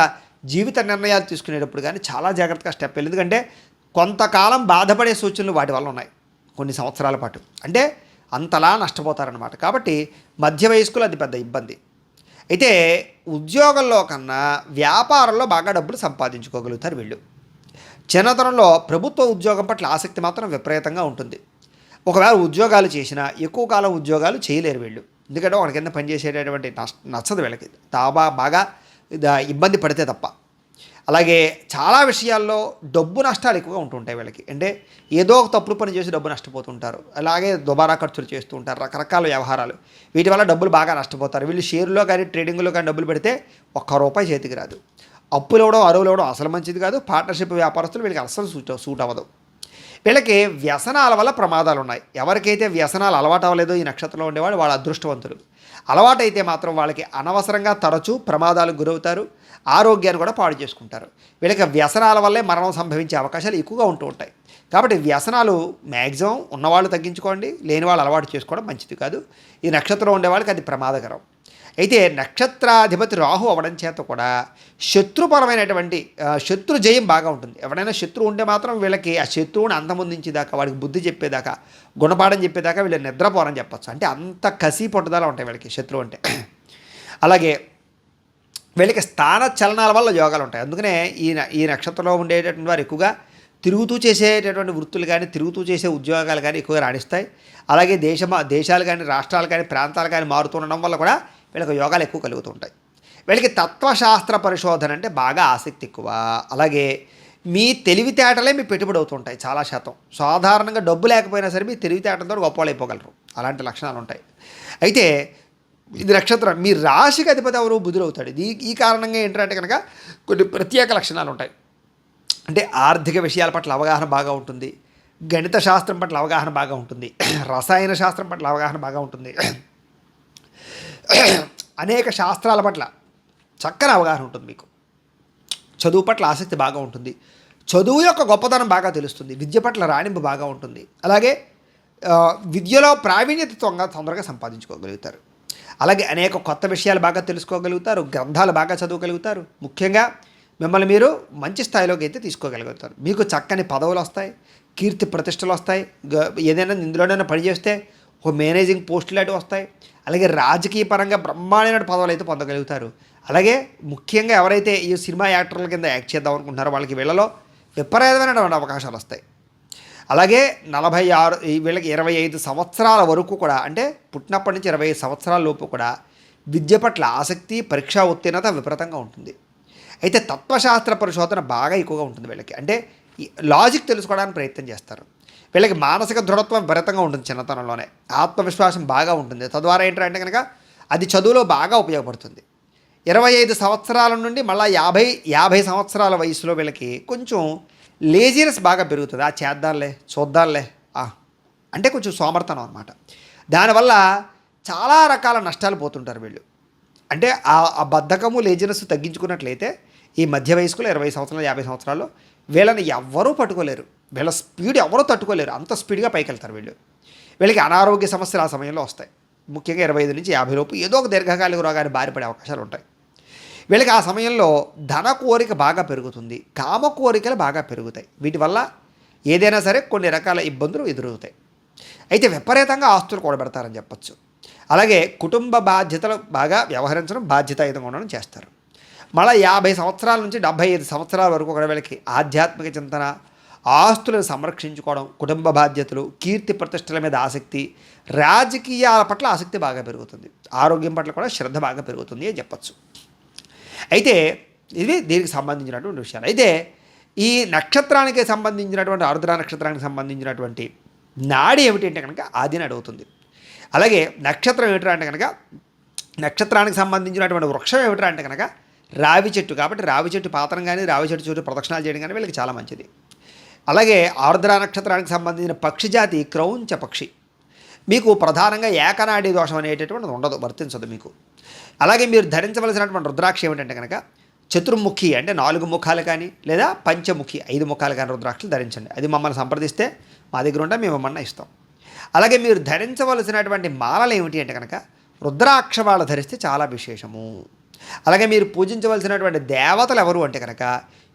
జీవిత నిర్ణయాలు తీసుకునేటప్పుడు కానీ చాలా జాగ్రత్తగా స్టెప్ వెళ్ళి. ఎందుకంటే కొంతకాలం బాధపడే సూచనలు వాటి వల్ల ఉన్నాయి, కొన్ని సంవత్సరాల పాటు. అంటే అంతలా నష్టపోతారనమాట. కాబట్టి మధ్య వయస్కులు అది పెద్ద ఇబ్బంది. అయితే ఉద్యోగంలో కన్నా వ్యాపారంలో బాగా డబ్బులు సంపాదించుకోగలుగుతారు వీళ్ళు. చిన్నతనంలో ప్రభుత్వ ఉద్యోగం పట్ల ఆసక్తి మాత్రం విపరీతంగా ఉంటుంది. ఒకవేళ ఉద్యోగాలు చేసినా ఎక్కువ కాలం ఉద్యోగాలు చేయలేరు వీళ్ళు. ఎందుకంటే వాళ్ళ కింద పనిచేసేటటువంటి నచ్చదు వీళ్ళకి, బాగా ఇబ్బంది పడితే తప్ప. అలాగే చాలా విషయాల్లో డబ్బు నష్టాలు ఎక్కువగా ఉంటుంటాయి వీళ్ళకి. అంటే ఏదో ఒక తప్పుడు పని చేసి డబ్బు నష్టపోతుంటారు. అలాగే దుబారా ఖర్చులు చేస్తూ ఉంటారు, రకరకాల వ్యవహారాలు. వీటి వల్ల డబ్బులు బాగా నష్టపోతారు. వీళ్ళు షేర్లో కానీ ట్రేడింగ్లో కానీ డబ్బులు పెడితే ₹1 చేతికి రాదు. అప్పులు ఇవ్వడం, అరువులు ఇవ్వడం అసలు మంచిది కాదు. పార్ట్నర్షిప్ వ్యాపారస్తులు వీళ్ళకి అసలు సూట్ అవ్వదు. వీళ్ళకి వ్యసనాల వల్ల ప్రమాదాలు ఉన్నాయి. ఎవరికైతే వ్యసనాలు అలవాటు అవ్వలేదో ఈ నక్షత్రంలో ఉండేవాళ్ళు వాళ్ళ అదృష్టవంతులు. అలవాటైతే మాత్రం వాళ్ళకి అనవసరంగా తరచూ ప్రమాదాలకు గురవుతారు, ఆరోగ్యాన్ని కూడా పాడు చేసుకుంటారు. వీళ్ళకి వ్యసనాల వల్లే మరణం సంభవించే అవకాశాలు ఎక్కువగా ఉంటూ ఉంటాయి. కాబట్టి వ్యసనాలు మ్యాక్సిమం ఉన్నవాళ్ళు తగ్గించుకోండి, లేని వాళ్ళు అలవాటు చేసుకోవడం మంచిది కాదు. ఈ నక్షత్రంలో ఉండేవాళ్ళకి అది ప్రమాదకరం. అయితే నక్షత్రాధిపతి రాహు అవ్వడం చేత కూడా శత్రుపరమైనటువంటి శత్రు జయం బాగా ఉంటుంది. ఎవరైనా శత్రువు ఉంటే మాత్రం వీళ్ళకి ఆ శత్రువుని అంతమొందించేదాకా, వాడికి బుద్ధి చెప్పేదాకా, గుణపాఠం చెప్పేదాకా వీళ్ళు నిద్రపోరని చెప్పచ్చు. అంటే అంత కసి పట్టుదల ఉంటాయి వీళ్ళకి శత్రువు అంటే. అలాగే వీళ్ళకి స్థాన చలనాల వల్ల యోగాలు ఉంటాయి. అందుకనే ఈ నక్షత్రంలో ఉండేటటువంటి వారు ఎక్కువగా తిరుగుతూ చేసేటటువంటి వృత్తులు కానీ, తిరుగుతూ చేసే ఉద్యోగాలు కానీ ఎక్కువగా రాణిస్తాయి. అలాగే దేశాలు కానీ, రాష్ట్రాలు కానీ, ప్రాంతాలు కానీ మారుతుండడం వల్ల కూడా వీళ్ళకి యోగాలు ఎక్కువ కలుగుతూ ఉంటాయి. వీళ్ళకి తత్వశాస్త్ర పరిశోధన అంటే బాగా ఆసక్తి ఎక్కువ. అలాగే మీ తెలివితేటలే మీ పెట్టుబడి అవుతుంటాయి చాలా శాతం. సాధారణంగా డబ్బు లేకపోయినా సరే మీ తెలివితేటలతో గొప్పవాళ్ళు అయిపోగలరు. అలాంటి లక్షణాలు ఉంటాయి. అయితే ఇది నక్షత్రం మీ రాశికి అధిపతి ఎవరు? బుధుడు అవుతాడు. ఈ కారణంగా ఏంటంటే కనుక కొన్ని ప్రత్యేక లక్షణాలు ఉంటాయి. అంటే ఆర్థిక విషయాల పట్ల అవగాహన బాగా ఉంటుంది, గణిత శాస్త్రం పట్ల అవగాహన బాగా ఉంటుంది, రసాయన శాస్త్రం పట్ల అవగాహన బాగా ఉంటుంది, అనేక శాస్త్రాల పట్ల చక్కని అవగాహన ఉంటుంది మీకు. చదువు పట్ల ఆసక్తి బాగా ఉంటుంది, చదువు యొక్క గొప్పతనం బాగా తెలుస్తుంది, విద్య పట్ల రాణింపు బాగా ఉంటుంది. అలాగే విద్యలో ప్రావీణ్యత తొందరగా సంపాదించుకోగలుగుతారు. అలాగే అనేక కొత్త విషయాలు బాగా తెలుసుకోగలుగుతారు, గ్రంథాలు బాగా చదవగలుగుతారు. ముఖ్యంగా మిమ్మల్ని మీరు మంచి స్థాయిలోకి అయితే తీసుకోగలుగుతారు. మీకు చక్కని పదవులు వస్తాయి, కీర్తి ప్రతిష్టలు వస్తాయి. ఏదైనా ఇందులోనైనా పనిచేస్తే ఒక మేనేజింగ్ పోస్టులు లాంటివి వస్తాయి. అలాగే రాజకీయ పరంగా బ్రహ్మాండమైన పదవులు అయితే పొందగలుగుతారు. అలాగే ముఖ్యంగా ఎవరైతే ఈ సినిమా యాక్టర్ల కింద యాక్ట్ చేద్దాం అనుకుంటున్నారో వాళ్ళకి వీళ్ళలో విపరీతమైనటువంటి అవకాశాలు వస్తాయి. అలాగే 46 వీళ్ళకి 25 సంవత్సరాల వరకు కూడా, అంటే పుట్టినప్పటి నుంచి 25 సంవత్సరాల లోపు కూడా విద్య పట్ల ఆసక్తి, పరీక్షా ఉత్తీర్ణత విపరీతంగా ఉంటుంది. అయితే తత్వశాస్త్ర పరిశోధన బాగా ఎక్కువగా ఉంటుంది వీళ్ళకి. అంటే లాజిక్ తెలుసుకోవడానికి ప్రయత్నం చేస్తారు. వీళ్ళకి మానసిక దృఢత్వం విపరీతంగా ఉంటుంది చిన్నతనంలోనే. ఆత్మవిశ్వాసం బాగా ఉంటుంది. తద్వారా ఏంటంటే కనుక అది చదువులో బాగా ఉపయోగపడుతుంది. 25 సంవత్సరాల నుండి మళ్ళీ 50 సంవత్సరాల వయసులో వీళ్ళకి కొంచెం లేజినెస్ బాగా పెరుగుతుంది. చేద్దాంలే, చూద్దాంలే అంటే కొంచెం సోమర్తనం అనమాట. దానివల్ల చాలా రకాల నష్టాలు పోతుంటారు వీళ్ళు. అంటే ఆ బద్ధకము, లేజినెస్ తగ్గించుకున్నట్లయితే ఈ మధ్య వయస్కులు 20 సంవత్సరాలు 50 సంవత్సరాల్లో వీళ్ళని ఎవ్వరూ పట్టుకోలేరు. వీళ్ళ స్పీడ్ ఎవరూ తట్టుకోలేరు. అంత స్పీడ్గా పైకి వెళ్తారు వీళ్ళు. వీళ్ళకి అనారోగ్య సమస్యలు ఆ సమయంలో వస్తాయి. ముఖ్యంగా 25 నుంచి 50 లోపు ఏదో ఒక దీర్ఘకాలిక రోగాన్ని బారిపడే అవకాశాలు ఉంటాయి. వీళ్ళకి ఆ సమయంలో ధన కోరిక బాగా పెరుగుతుంది, కామ కోరికలు బాగా పెరుగుతాయి. వీటి వల్ల ఏదైనా సరే కొన్ని రకాల ఇబ్బందులు ఎదురవుతాయి. అయితే విపరీతంగా ఆస్తులు కూడబెడతారని చెప్పచ్చు. అలాగే కుటుంబ బాధ్యతలు బాగా వ్యవహరించడం, బాధ్యతాయుతంగా ఉండడం చేస్తారు. మళ్ళీ 50 సంవత్సరాల నుంచి 75 సంవత్సరాల వరకు కూడా వీళ్ళకి ఆధ్యాత్మిక చింతన, ఆస్తులను సంరక్షించుకోవడం, కుటుంబ బాధ్యతలు, కీర్తి ప్రతిష్టల మీద ఆసక్తి, రాజకీయాల పట్ల ఆసక్తి బాగా పెరుగుతుంది. ఆరోగ్యం పట్ల కూడా శ్రద్ధ బాగా పెరుగుతుంది అని చెప్పచ్చు. అయితే ఇది దీనికి సంబంధించినటువంటి విషయాలు. అయితే ఈ నక్షత్రానికి సంబంధించినటువంటి ఆరుద్ర నక్షత్రానికి సంబంధించినటువంటి నాడి ఏమిటంటే కనుక ఆదిని అడుగుతుంది. అలాగే నక్షత్రం ఏమిటంటే అంటే కనుక నక్షత్రానికి సంబంధించినటువంటి వృక్షం ఏమిటంటే అంటే కనుక రావి చెట్టు. కాబట్టి రావి చెట్టు పాత్రం కానీ రావి చెట్టు చుట్టూ ప్రదక్షిణాలు చేయడం కానీ వీళ్ళకి చాలా మంచిది. అలాగే ఆరుద్ర నక్షత్రానికి సంబంధించిన పక్షి జాతి క్రౌంచ పక్షి. మీకు ప్రధానంగా ఏకనాడి దోషం అనేటటువంటిది ఉండదు, వర్తించదు మీకు. అలాగే మీరు ధరించవలసినటువంటి రుద్రాక్ష ఏమిటంటే కనుక చతుర్ముఖి అంటే 4 ముఖాలు కానీ లేదా పంచముఖి 5 ముఖాలు కానీ రుద్రాక్షలు ధరించండి. అది మమ్మల్ని సంప్రదిస్తే మా దగ్గర ఉంటే మేము మమ్మల్ని ఇస్తాం. అలాగే మీరు ధరించవలసినటువంటి మాలలు ఏమిటి అంటే కనుక రుద్రాక్ష మాల ధరిస్తే చాలా విశేషము. అలాగే మీరు పూజించవలసినటువంటి దేవతలు ఎవరు అంటే కనుక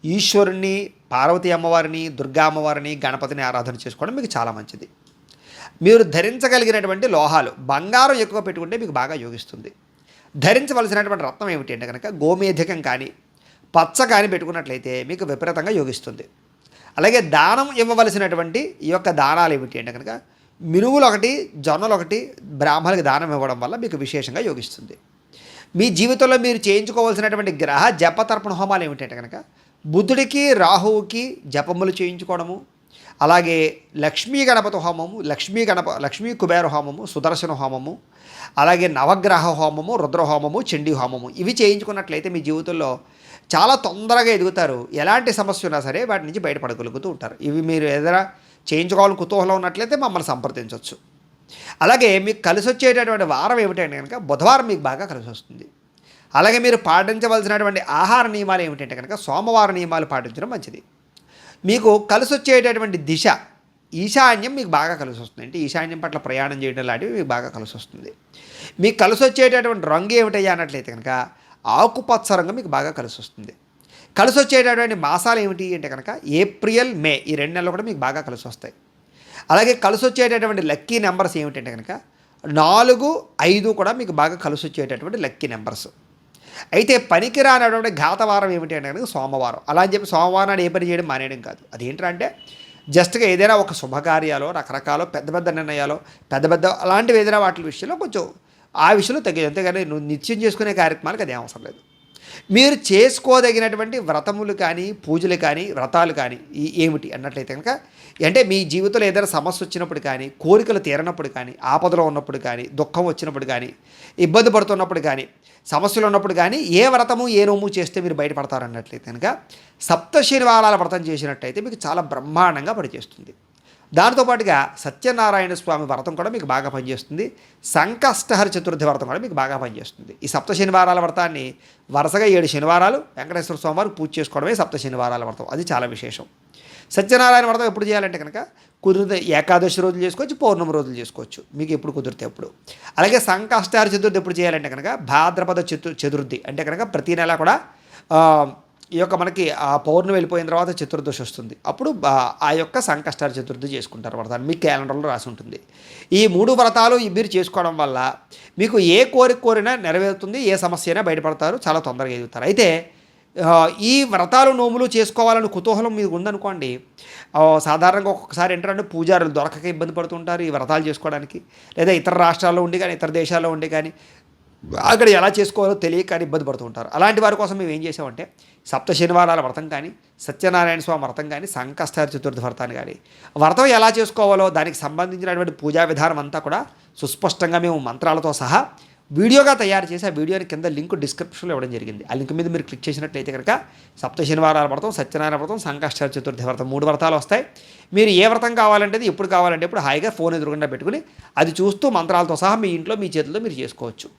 ఈశ్వరుణ్ణి, పార్వతీ అమ్మవారిని, దుర్గా అమ్మవారిని, గణపతిని ఆరాధన చేసుకోవడం మీకు చాలా మంచిది. మీరు ధరించగలిగినటువంటి లోహాలు బంగారం ఎక్కువ పెట్టుకుంటే మీకు బాగా యోగిస్తుంది. ధరించవలసినటువంటి రత్నం ఏమిటి అంటే కనుక గోమేధికం కానీ పచ్చ కానీ పెట్టుకున్నట్లయితే మీకు విపరీతంగా యోగిస్తుంది. అలాగే దానం ఇవ్వవలసినటువంటి ఈ యొక్క దానాలు ఏమిటి అంటే కనుక మినువులు ఒకటి, జొన్నలు ఒకటి బ్రాహ్మణులకు దానం ఇవ్వడం వల్ల మీకు విశేషంగా యోగిస్తుంది. మీ జీవితంలో మీరు చేయించుకోవాల్సినటువంటి గ్రహ జపతర్పణ హోమాలు ఏమిటంటే కనుక బుధుడికి, రాహువుకి జపములు చేయించుకోవడము, అలాగే లక్ష్మీ గణపతి హోమము, లక్ష్మీ కుబేర హోమము, సుదర్శన హోమము, అలాగే నవగ్రహ హోమము, రుద్ర హోమము, చండీ హోమము ఇవి చేయించుకున్నట్లయితే మీ జీవితంలో చాలా తొందరగా ఎదుగుతారు. ఎలాంటి సమస్య ఉన్నా సరే వాటి నుంచి బయటపడగలుగుతూ ఉంటారు. ఇవి మీరు ఏదైనా చేయించుకోవాలని కుతూహలం ఉన్నట్లయితే మమ్మల్ని సంప్రదించవచ్చు. అలాగే మీకు కలిసి వచ్చేటటువంటి వారం ఏమిటంటే కనుక బుధవారం మీకు బాగా కలిసి వస్తుంది. అలాగే మీరు పాటించవలసినటువంటి ఆహార నియమాలు ఏమిటంటే కనుక సోమవార నియమాలు పాటించడం మంచిది. మీకు కలిసి వచ్చేటటువంటి దిశ ఈశాన్యం మీకు బాగా కలిసి వస్తుంది. అంటే ఈశాన్యం పట్ల ప్రయాణం చేయడం లాంటివి మీకు బాగా కలిసి వస్తుంది. మీకు కలిసి వచ్చేటటువంటి రంగు ఏమిటయ్యా అన్నట్లయితే కనుక ఆకుపచ్చ రంగు మీకు బాగా కలిసి వస్తుంది. కలిసి వచ్చేటటువంటి మాసాలు ఏమిటి అంటే కనుక ఏప్రిల్, మే ఈ 2 నెలలు కూడా మీకు బాగా కలిసి వస్తాయి. అలాగే కలిసి వచ్చేటటువంటి లక్కీ నెంబర్స్ ఏమిటంటే కనుక 4, 5 కూడా మీకు బాగా కలిసి వచ్చేటటువంటి లక్కీ నెంబర్స్. అయితే పనికి రానటువంటి ఘాతవారం ఏమిటి అంటే కనుక సోమవారం. అలా అని చెప్పి సోమవారం ఏ పని చేయడం మానేయడం కాదు. అదేంటంటే జస్ట్గా ఏదైనా ఒక శుభకార్యాలు, రకరకాల పెద్ద పెద్ద నిర్ణయాలు, పెద్ద అలాంటివి ఏదైనా వాటి విషయంలో కొంచెం ఆ విషయంలో తగ్గదు. అంతేగాని నువ్వు నిత్యం చేసుకునే కార్యక్రమాలకు అది అవసరం లేదు. మీరు చేసుకోదగినటువంటి వ్రతములు కానీ, పూజలు కానీ, వ్రతాలు కానీ ఏమిటి అన్నట్లయితే కనుక అంటే మీ జీవితంలో ఏదైనా సమస్య వచ్చినప్పుడు కానీ, కోరికలు తీరనప్పుడు కానీ, ఆపదలో ఉన్నప్పుడు కానీ, దుఃఖం వచ్చినప్పుడు కానీ, ఇబ్బంది పడుతున్నప్పుడు కానీ, సమస్యలు ఉన్నప్పుడు కానీ ఏ వ్రతము ఏ నోము చేస్తే మీరు బయటపడతారు అన్నట్లయితే కనుక సప్త శనివారాల వ్రతం చేసినట్టయితే మీకు చాలా బ్రహ్మాండంగా పనిచేస్తుంది. దాంతోపాటుగా సత్యనారాయణ స్వామి వ్రతం కూడా మీకు బాగా పనిచేస్తుంది. సంకష్టహర చతుర్థి వ్రతం కూడా మీకు బాగా పనిచేస్తుంది. ఈ సప్త శనివారాల వ్రతాన్ని వరుసగా 7 శనివారాలు వెంకటేశ్వర స్వామి వారు పూజ చేసుకోవడమే సప్త శనివారాల వ్రతం. అది చాలా విశేషం. సత్యనారాయణ వ్రతం ఎప్పుడు చేయాలంటే కనుక కుదిరితే ఏకాదశి రోజులు చేసుకోవచ్చు, పౌర్ణమి రోజులు చేసుకోవచ్చు, మీకు ఎప్పుడు కుదిరితే ఎప్పుడు. అలాగే సంకష్టహర చతుర్థి ఎప్పుడు చేయాలంటే కనుక భాద్రపద చతుర్థి అంటే కనుక ప్రతి నెల కూడా ఈ యొక్క మనకి ఆ పౌర్ణమి వెళ్ళిపోయిన తర్వాత చతుర్దశి వస్తుంది. అప్పుడు ఆ యొక్క సంకష్టార చతుర్థి చేసుకుంటారు వ్రతాన్ని. మీ క్యాలెండర్లో రాసి ఉంటుంది. ఈ 3 వ్రతాలు మీరు చేసుకోవడం వల్ల మీకు ఏ కోరిక కోరినా నెరవేరుతుంది, ఏ సమస్య అయినా బయటపడతారు, చాలా తొందరగా ఎదుగుతారు. అయితే ఈ వ్రతాలు నోములు చేసుకోవాలని కుతూహలం మీకు ఉందనుకోండి, సాధారణంగా ఒక్కొక్కసారి ఏంటంటే పూజారులు దొరకక ఇబ్బంది పడుతుంటారు ఈ వ్రతాలు చేసుకోవడానికి, లేదా ఇతర రాష్ట్రాల్లో ఉండి కానీ ఇతర దేశాల్లో ఉండి కానీ అక్కడ ఎలా చేసుకోవాలో తెలియక కానీ ఇబ్బంది పడుతూ ఉంటారు. అలాంటి వారి కోసం మేము ఏం చేసామంటే సప్త శనివారాల వ్రతం కానీ, సత్యనారాయణ స్వామి వ్రతం కానీ, సంకష్టహర చతుర్థి వ్రతాన్ని కానీ వ్రతం ఎలా చేసుకోవాలో దానికి సంబంధించినటువంటి పూజా విధానం అంతా కూడా సుస్పష్టంగా మేము మంత్రాలతో సహా వీడియోగా తయారు చేసి ఆ వీడియోని కింద లింక్ డిస్క్రిప్షన్లో ఇవ్వడం జరిగింది. ఆ లింక్ మీద మీరు క్లిక్ చేసినట్లయితే కనుక సప్త శనివారాల వ్రతం, సత్యనారాయణ వ్రతం, సంకష్టహర చతుర్థి వ్రతం 3 వ్రతాలు వస్తాయి. మీరు ఏ వ్రతం కావాలంటే ఎప్పుడు కావాలంటే ఇప్పుడు హాయిగా ఫోన్ ఎదురుగుండా పెట్టుకుని అది చూస్తూ మంత్రాలతో సహా మీ ఇంట్లో మీ చేతుల్లో మీరు చేసుకోవచ్చు.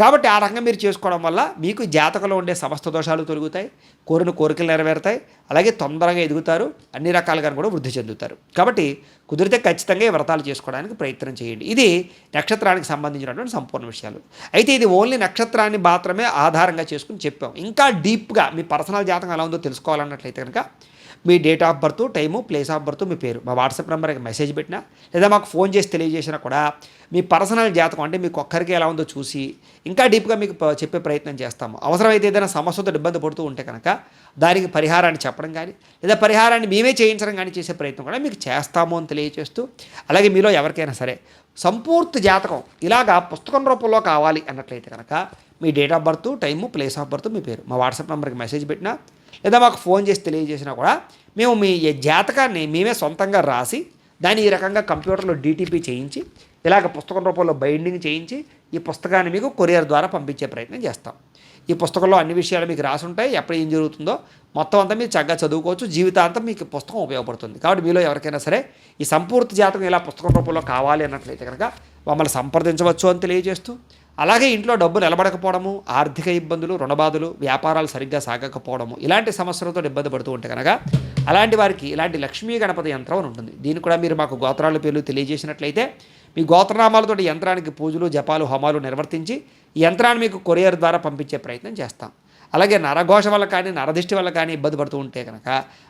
కాబట్టి ఆ రకంగా మీరు చేసుకోవడం వల్ల మీకు జాతకంలో ఉండే సమస్త దోషాలు తొలగుతాయి, కోరిన కోరికలు నెరవేరుతాయి, అలాగే తొందరగా ఎదుగుతారు, అన్ని రకాలుగా కూడా వృద్ధి చెందుతారు. కాబట్టి కుదిరితే ఖచ్చితంగా ఈ వ్రతాలు చేసుకోవడానికి ప్రయత్నం చేయండి. ఇది నక్షత్రానికి సంబంధించినటువంటి సంపూర్ణ విషయాలు. అయితే ఇది ఓన్లీ నక్షత్రాన్ని మాత్రమే ఆధారంగా చేసుకుని చెప్పాం. ఇంకా డీప్గా మీ పర్సనల్ జాతకం ఎలా ఉందో తెలుసుకోవాలన్నట్లయితే కనుక మీ date of birth, time, place of birth, మీ పేరు మా వాట్సాప్ నెంబర్కి మెసేజ్ పెట్టినా లేదా మాకు ఫోన్ చేసి తెలియజేసినా కూడా మీ పర్సనల్ జాతకం అంటే మీకు ఒక్కరికి ఎలా ఉందో చూసి ఇంకా డీప్గా మీకు చెప్పే ప్రయత్నం చేస్తాము. అవసరమైతే ఏదైనా సమస్యతో ఇబ్బంది పడుతూ ఉంటే కనుక దానికి పరిహారాన్ని చెప్పడం కానీ లేదా పరిహారాన్ని మేమే చేయించడం కానీ చేసే ప్రయత్నం కూడా మీకు చేస్తాము అని తెలియజేస్తూ, అలాగే మీలో ఎవరికైనా సరే సంపూర్తి జాతకం ఇలాగా పుస్తకం రూపంలో కావాలి అన్నట్లయితే కనుక మీ date of birth, time, place of birth, మీ పేరు మా వాట్సాప్ నెంబర్కి మెసేజ్ పెట్టినా లేదా మాకు ఫోన్ చేసి తెలియజేసినా కూడా మేము మీ జాతకాన్ని మేమే సొంతంగా రాసి దాన్ని ఈ రకంగా కంప్యూటర్లో డీటీపీ చేయించి ఇలాగ పుస్తకం రూపంలో బైండింగ్ చేయించి ఈ పుస్తకాన్ని మీకు కొరియర్ ద్వారా పంపించే ప్రయత్నం చేస్తాం. ఈ పుస్తకంలో అన్ని విషయాలు మీకు రాసి ఉంటాయి. ఎప్పుడు ఏం జరుగుతుందో మొత్తం అంతా మీరు చక్కగా చదువుకోవచ్చు. జీవితాంతం మీకు పుస్తకం ఉపయోగపడుతుంది. కాబట్టి మీలో ఎవరికైనా సరే ఈ సంపూర్తి జాతకం ఇలా పుస్తకం రూపంలో కావాలి అన్నట్లయితే కనుక మమ్మల్ని సంప్రదించవచ్చు అని తెలియజేస్తూ, అలాగే ఇంట్లో డబ్బు నిలబడకపోవడము, ఆర్థిక ఇబ్బందులు, రుణబాధలు, వ్యాపారాలు సరిగ్గా సాగకపోవడము ఇలాంటి సమస్యలతో ఇబ్బంది పడుతూ ఉంటే కనుక అలాంటి వారికి ఇలాంటి లక్ష్మీ గణపతి యంత్రం అని ఉంటుంది. దీన్ని కూడా మీరు మాకు గోత్రాల పేర్లు తెలియజేసినట్లయితే మీ గోత్రనామాలతో యంత్రానికి పూజలు, జపాలు, హోమాలు నిర్వర్తించి ఈ యంత్రాన్ని మీకు కొరియర్ ద్వారా పంపించే ప్రయత్నం చేస్తాం. అలాగే నరఘోష వల్ల కానీ నరదిష్టి వల్ల కానీ ఇబ్బంది పడుతూ ఉంటే కనుక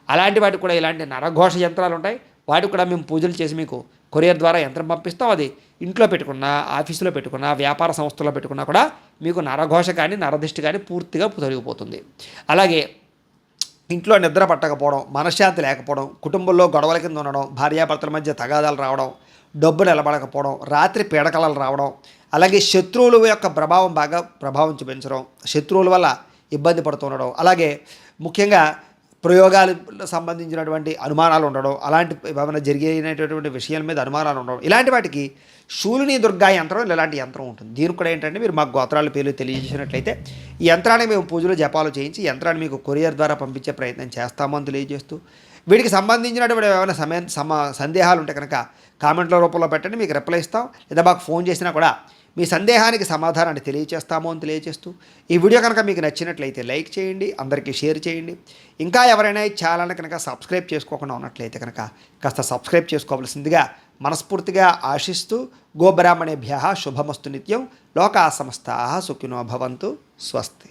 అలాంటి వాటికి కూడా ఇలాంటి నరఘోష యంత్రాలు ఉంటాయి. వాటికి కూడా మేము పూజలు చేసి మీకు కొరియర్ ద్వారా యంత్రం పంపిస్తాం. అది ఇంట్లో పెట్టుకున్నా, ఆఫీసులో పెట్టుకున్నా, వ్యాపార సంస్థలో పెట్టుకున్నా కూడా మీకు నరఘోష కానీ నరదిష్టి కానీ పూర్తిగా తొలగిపోతుంది. అలాగే ఇంట్లో నిద్ర పట్టకపోవడం, మనశ్శాంతి లేకపోవడం, కుటుంబంలో గొడవల కింద ఉండడం, భార్యాభర్తల మధ్య తగాదాలు రావడం, డబ్బు నిలబడకపోవడం, రాత్రి పీడకలలు రావడం, అలాగే శత్రువుల యొక్క ప్రభావం చూపించడం, శత్రువుల వల్ల ఇబ్బంది పడుతూ ఉండడం, అలాగే ముఖ్యంగా ప్రయోగాలకు సంబంధించినటువంటి అనుమానాలు ఉండడం, అలాంటి ఏమైనా జరిగినటువంటి విషయాల మీద అనుమానాలు ఉండడం, ఇలాంటి వాటికి శూలిని దుర్గా యంత్రం ఇలాంటి యంత్రం ఉంటుంది. దీనికి కూడా ఏంటంటే మీరు మాకు గోత్రాల పేర్లు తెలియజేసినట్లయితే ఈ యంత్రాన్ని మేము పూజలు జపాలు చేయించి యంత్రాన్ని మీకు కొరియర్ ద్వారా పంపించే ప్రయత్నం చేస్తామని తెలియజేస్తూ, వీటికి సంబంధించినటువంటి ఏమైనా సందేహాలు ఉంటే కనుక కామెంట్ల రూపంలో పెట్టండి, మీకు రిప్లై ఇస్తాం. లేదా మాకు ఫోన్ చేసినా కూడా మీ సందేహానికి సమాధానాన్ని తెలియజేస్తాము అని తెలియజేస్తూ, ఈ వీడియో కనుక మీకు నచ్చినట్లయితే లైక్ చేయండి, అందరికీ షేర్ చేయండి. ఇంకా ఎవరైనా ఈ ఛానల్ని కనుక సబ్స్క్రైబ్ చేసుకోకుండా ఉన్నట్లయితే కనుక కాస్త సబ్స్క్రైబ్ చేసుకోవాల్సిందిగా మనస్ఫూర్తిగా ఆశిస్తూ, గోబ్రాహ్మణేభ్యః శుభమస్తు నిత్యం, లోకా సమస్తాః సుఖినో భవంతు, స్వస్తి.